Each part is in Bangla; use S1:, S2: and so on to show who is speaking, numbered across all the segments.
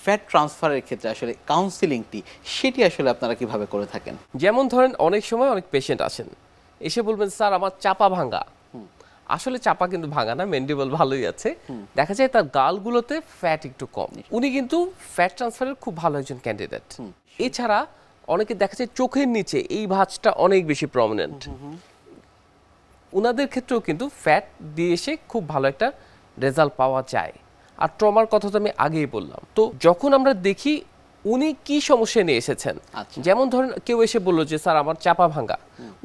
S1: ফ্যাট ট্রান্সফারের ক্ষেত্রে আসলে কাউন্সিলিংটি সেটি আসলে আপনারা কিভাবে করে থাকেন?
S2: যেমন ধরেন অনেক সময় অনেক পেশেন্ট আসেন, এসে বলবেন স্যার আমার চাপা ভাঙা। আসলে চাপা কিন্তু ভাঙা না, মেন্ডিবল ভালোই আছে, দেখা যায় তার গালগুলোতে ফ্যাট একটু কম। উনি কিন্তু ফ্যাট ট্রান্সফারের খুব ভালো একজন ক্যান্ডিডেট। এছাড়া অনেকে দেখা যায় চোখের নিচে এই ভাঁজটা অনেক বেশি প্রমিনেন্ট, উনাদের ক্ষেত্রেও কিন্তু ফ্যাট দিয়ে এসে খুব ভালো একটা রেজাল্ট পাওয়া যায়। আর ট্রমার কথা তো আমি আগেই বললাম। তো যখন আমরা দেখি উনি কি সমস্যা নিয়ে এসেছেন, যেমন ধরেন কেউ এসে বললো যে স্যার আমার চাপা ভাঙা,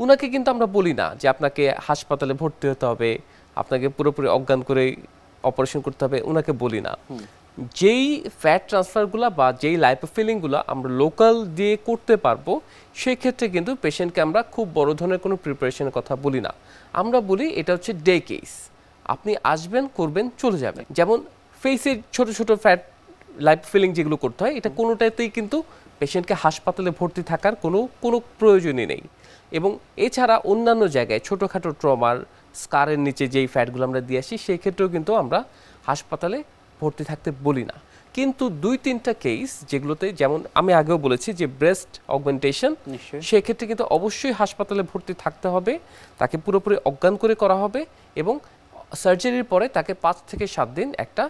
S2: উনাকে কিন্তু আমরা বলি না যে আপনাকে হাসপাতালে ভর্তি হতে হবে, আপনাকে পুরোপুরি অজ্ঞান করে অপারেশন করতে হবে, উনাকে বলি না। যেই ফ্যাট ট্রান্সফারগুলো বা যেই লাইপোফিলিংগুলো আমরা লোকাল দিয়ে করতে পারবো, সেই ক্ষেত্রে কিন্তু পেশেন্টকে আমরা খুব বড় ধরনের কোনো প্রিপারেশনের কথা বলি না। আমরা বলি এটা হচ্ছে ডে কেস, আপনি আসবেন, করবেন, চলে যাবেন। যেমন ফেসের ছোট ছোট ফ্যাট লাইপোফিলিং যেগুলো করতে হয়, এটা কোনোটাতেই কিন্তু পেশেন্টকে হাসপাতালে ভর্তি থাকার কোনো প্রয়োজনই নেই। এবং এছাড়া অন্যান্য জায়গায় ছোটোখাটো ট্রমার স্কারের নিচে যেই ফ্যাটগুলো আমরা দিয়ে আসি, সেই ক্ষেত্রেও কিন্তু আমরা হাসপাতালে ভর্তি থাকতে বলি না। কিন্তু 2-3টা কেস যেগুলোতে, যেমন আমি আগেও বলেছি যে ব্রেস্ট অগমেন্টেশন, সেক্ষেত্রে কিন্তু অবশ্যই হাসপাতালে ভর্তি থাকতে হবে, তাকে পুরোপুরি অজ্ঞান করে করা হবে এবং সার্জারির পরে তাকে 5 থেকে 7 দিন একটা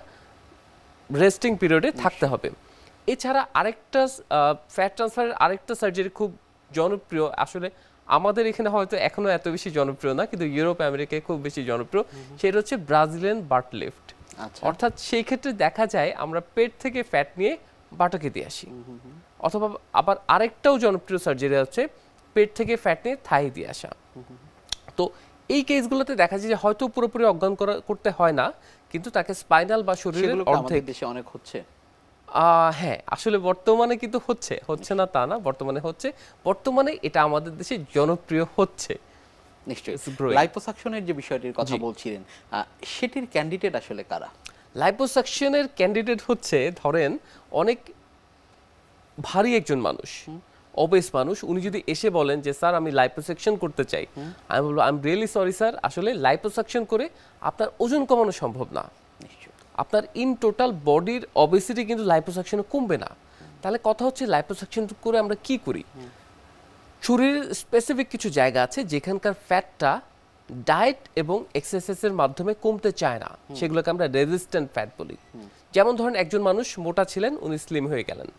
S2: রেস্টিং পিরিয়ডে থাকতে হবে। এছাড়া আরেকটা ফ্যাট ট্রান্সফারের আরেকটা সার্জারি খুব জনপ্রিয়, আসলে আমাদের এখানে হয়তো এখনো এত বেশি জনপ্রিয় না, কিন্তু ইউরোপ আমেরিকায় খুব বেশি জনপ্রিয়, সেটা হচ্ছে ব্রাজিলিয়ান বাট লিফট। অর্থাৎ সেই ক্ষেত্রে দেখা যায় আমরা পেট থেকে ফ্যাট নিয়ে বাটকে দিয়ে আসি, অথবা আবার আরেকটাও জনপ্রিয় সার্জারি হচ্ছে পেট থেকে ফ্যাট নিয়ে থাই দিয়ে আসা। তো এই কেসগুলোতে দেখা যায় যে হয়তো পুরোপুরি অজ্ঞান করতে হয় না, কিন্তু তাকে স্পাইনাল বা শরীরের অর্ধেক
S1: দেশে অনেক হচ্ছে।
S2: হ্যাঁ, আসলে বর্তমানে কিন্তু হচ্ছে না তা না, বর্তমানে হচ্ছে, বর্তমানে এটা আমাদের দেশে জনপ্রিয় হচ্ছে।
S1: নিশ্চয়ই। লাইপোসাকশনের যে বিষয়টির কথা বলছিলেন, সেটির ক্যান্ডিডেট আসলে কারা?
S2: লাইপোসাকশনের ক্যান্ডিডেট হচ্ছে, ধরেন অনেক ভারী একজন মানুষ, ওবেস মানুষ, উনি যদি এসে বলেন যে স্যার আমি লাইপোসাকশন করতে চাই, আমি বলবো I am really sorry sir, আসলে লাইপোসাকশন করে আপনার ওজন কমানো সম্ভব না, আপনার ইন টোটাল বডির অবেসিটি কিন্তু লাইপোসাকশনে কমবে না। তাহলে কথা হচ্ছে লাইপোসাকশন করে আমরা কি করি? শরীরের স্পেসিফিক কিছু জায়গা আছে যেখানকার ফ্যাটটা ডায়েট এবং এক্সারসাইজের মাধ্যমে কমতে চায় না, সেগুলোকে আমরা রেজিস্ট্যান্ট ফ্যাট বলি। যেমন ধরেন একজন মানুষ মোটা ছিলেন, উনি স্লিম হয়ে গেলেন,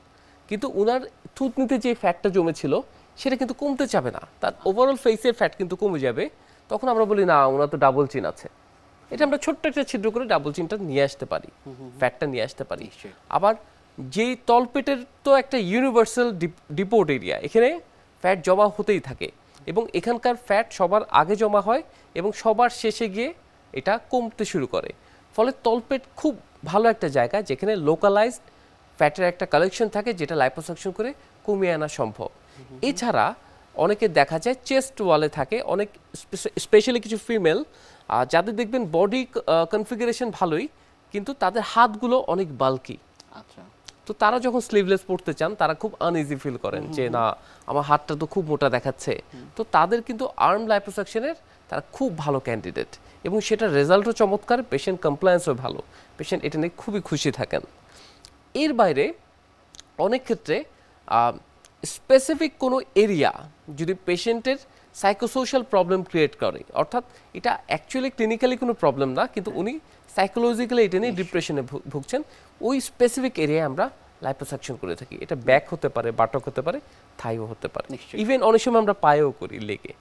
S2: কিন্তু উনার থুতনিতে যে ফ্যাটটা জমেছিল সেটা কিন্তু কমতে চাবে না, তার ওভারঅল ফেসের ফ্যাট কিন্তু কমে যাবে। তখন আমরা বলি না, ওনার তো ডাবল চিন আছে, এটা আমরা ছোট্ট একটা ছিদ্র করে ডাবল চিনটা নিয়ে আসতে পারি, ফ্যাটটা নিয়ে আসতে পারি। আবার যেই তলপেটের তো একটা ইউনিভার্সাল ডিপোর্ট এরিয়া, এখানে ফ্যাট জমা হতেই থাকে এবং এখানকার ফ্যাট সবার আগে জমা হয় এবং সবার শেষে গিয়ে এটা কমতে শুরু করে। ফলে তলপেট খুব ভালো একটা জায়গা যেখানে লোকালাইজড ফ্যাটের একটা কালেকশন থাকে, যেটা লাইপোসাকশন করে কমিয়ে আনা সম্ভব। এছাড়া অনেকে দেখা যায় চেস্ট ওয়ালে থাকে, অনেক স্পেশালি কিছু ফিমেল যাদের দেখবেন বডি কনফিগারেশন ভালোই, কিন্তু তাদের হাতগুলো অনেক বাল্কি।
S1: আচ্ছা,
S2: তো তারা যখন স্লিভলেস পড়তে চান, তারা খুব আনইজি ফিল করেন যে না, আমার হাতটা তো খুব মোটা দেখাচ্ছে। তো তাদের কিন্তু আর্ম লাইপোসাকশনের তারা খুব ভালো ক্যান্ডিডেট এবং সেটার রেজাল্টও চমৎকার, পেশেন্ট কমপ্লায়েন্সও ভালো, পেশেন্ট এটা নিয়ে খুবই খুশি থাকেন। এর বাইরে অনেক ক্ষেত্রে স্পেসিফিক কোনো এরিয়া যদি পেশেন্টের সাইকোসোশ্যাল প্রবলেম ক্রিয়েট করে, অর্থাৎ এটা অ্যাকচুয়ালি ক্লিনিক্যালি কোনো প্রবলেম না, কিন্তু উনি সাইকোলজিক্যালি এটা নিয়ে ডিপ্রেশনে ভুগছেন, ওই স্পেসিফিক এরিয়ায় আমরা লাইপোসাকশন করে থাকি। এটা ব্যাক হতে পারে, বাটক হতে পারে, থাইও হতে পারে, ইভেন অনেক সময় আমরা পায়েও করি লেগে।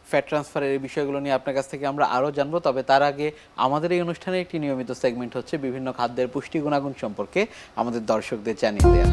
S1: ফ্যাট ট্রান্সফারের এই বিষয়গুলো নিয়ে আপনার কাছ থেকে আমরা আরও জানবো, তবে তার আগে আমাদের এই অনুষ্ঠানে একটি নিয়মিত সেগমেন্ট হচ্ছে বিভিন্ন খাদ্যের পুষ্টি গুণাগুণ সম্পর্কে আমাদের দর্শকদের জানিয়ে দেওয়া।